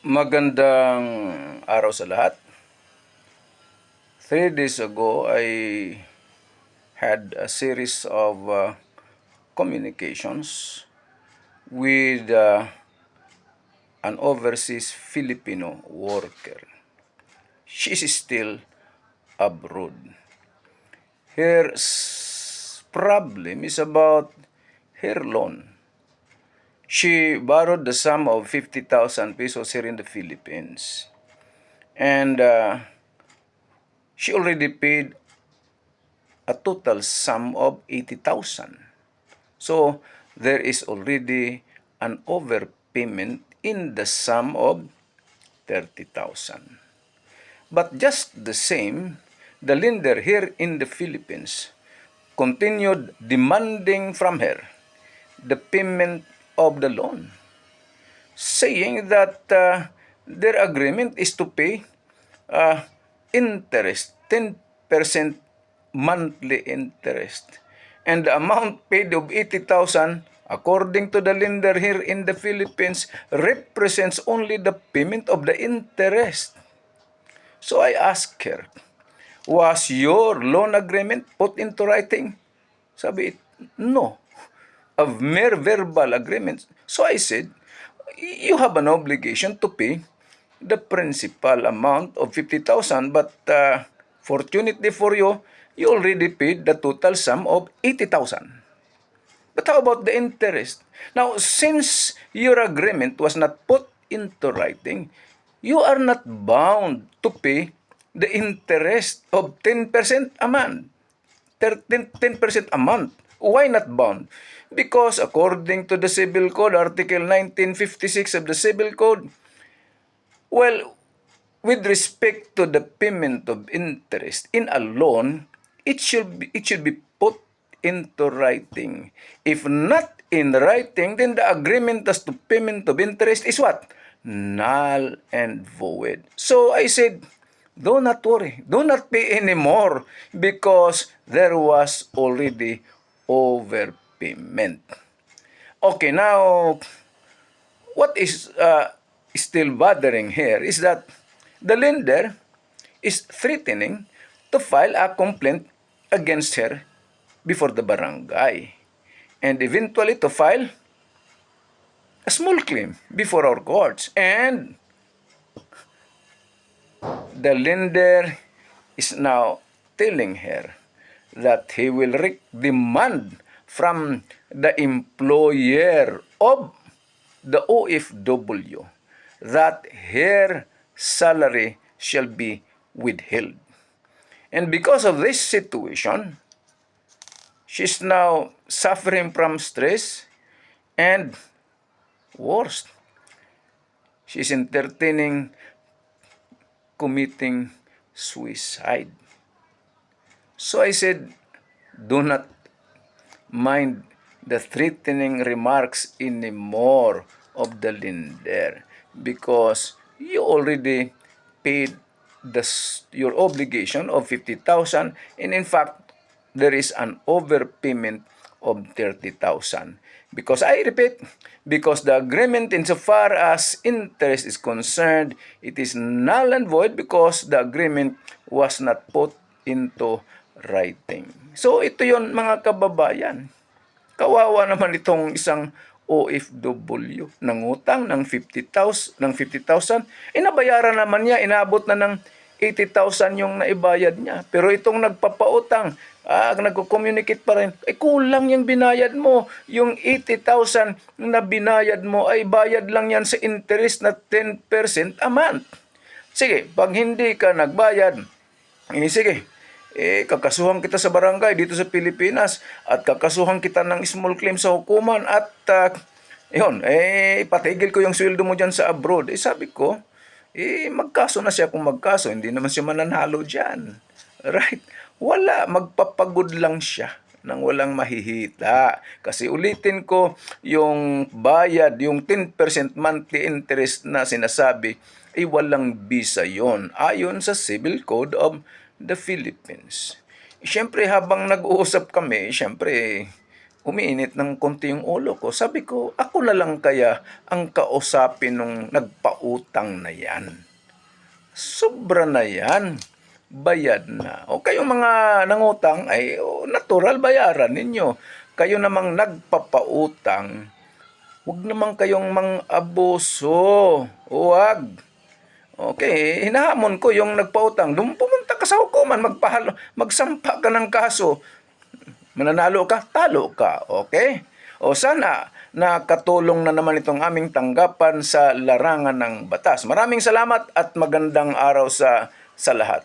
Magandang araw sa lahat. 3 days ago, I had a series of communications with an overseas Filipino worker. She is still abroad. Her problem is about her loan. She borrowed the sum of 50,000 pesos here in the Philippines. And she already paid a total sum of 80,000. So, there is already an overpayment in the sum of 30,000. But just the same, the lender here in the Philippines continued demanding from her the payment of the loan, saying that their agreement is to pay interest, 10% monthly interest. And the amount paid of 80,000, according to the lender here in the Philippines, represents only the payment of the interest. So I asked her, was your loan agreement put into writing? Sabi it, no. A mere verbal agreement. So I said, you have an obligation to pay the principal amount of 50,000, but fortunately for you, you already paid the total sum of 80,000. But how about the interest? Now, since your agreement was not put into writing, you are not bound to pay the interest of 10% a month. 10% a month. Why not bound? Because according to the Civil Code, Article 1956 of the Civil Code, well, with respect to the payment of interest in a loan, it should be put into writing. If not in writing, then the agreement as to payment of interest is what? Null and void. So I said, do not worry. Do not pay anymore because there was already overpayment. Okay, now, what is still bothering here is that the lender is threatening to file a complaint against her before the barangay and eventually to file a small claim before our courts. And the lender is now telling her that he will demand from the employer of the OFW that her salary shall be withheld. And because of this situation, she's now suffering from stress and worse, she's entertaining committing suicide. So I said, do not mind the threatening remarks anymore of the lender because you already paid your obligation of 50,000, and in fact there is an overpayment of 30,000. Because I repeat, because the agreement insofar as interest is concerned, it is null and void because the agreement was not put into writing. So ito yon mga kababayan. Kawawa naman itong isang OFW nangutang ng 50,000, nabayaran naman niya, inabot na ng 80,000 yung naibayad niya. Pero itong nagpapautang, nagko-communicate pa rin, kulang yung binayad mo. Yung 80,000 na binayad mo ay bayad lang yan sa interest na 10% a month. Sige, pag hindi ka nagbayad, sige, kakasuhan kita sa barangay dito sa Pilipinas at kakasuhan kita ng small claim sa hukuman at ipatigil ko yung sweldo mo dyan sa abroad. Sabi ko, magkaso na siya kung magkaso. Hindi naman siya mananalo dyan. Right? Wala. Magpapagod lang siya nang walang mahihita. Kasi ulitin ko, yung bayad, yung 10% monthly interest na sinasabi, walang bisa yon ayon sa Civil Code of the Philippines. Siyempre, habang nag-uusap kami, siyempre, umiinit ng konti yung ulo ko. Sabi ko, ako na lang kaya ang kausapin nung nagpautang na yan. Sobra na yan. Bayad na. O kayong mga nangutang ay natural bayaran ninyo. Kayo namang nagpapautang, huwag naman kayong mang-abuso. Huwag. Okay, hinahamon ko yung nagpautang. Doon pumunta ka sa hukuman, magsampa ka ng kaso. Mananalo ka, talo ka. Okay? O sana nakatulong na naman itong aming tanggapan sa larangan ng batas. Maraming salamat at magandang araw sa lahat.